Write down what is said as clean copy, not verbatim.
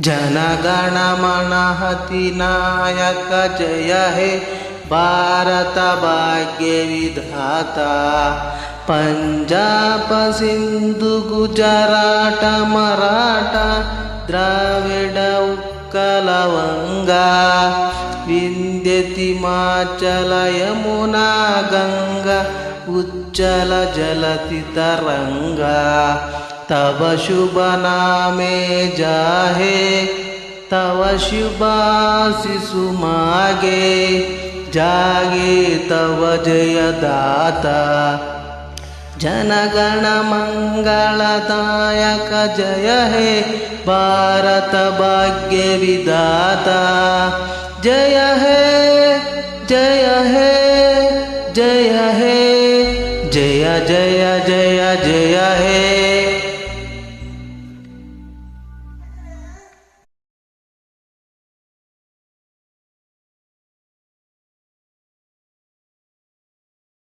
ಜನಗಣ ಮನ ಅಧಿನಾಯಕ ಜಯ ಹೇ ಭಾರತ ಭಾಗ್ಯ ವಿಧಾತ. ಪಂಜಾಬ ಸಿಂಧು ಗುಜರಾಟ ಮರಾಠ ದ್ರಾವಿಡ ಉತ್ಕಲ ವಂಗ ವಿಂಧ್ಯ ಹಿಮಾಚಲ ಯಮುನಾ ಗಂಗಾ ಉಜ್ಜಲ ಜಲತಿ ತರಂಗ. तव शुभ नामे जाहे तव शुभाशिषु मागे जागे तव जय दाता. जनगण मंगलदायक जय हे भारत भाग्य विधाता. जय हे जय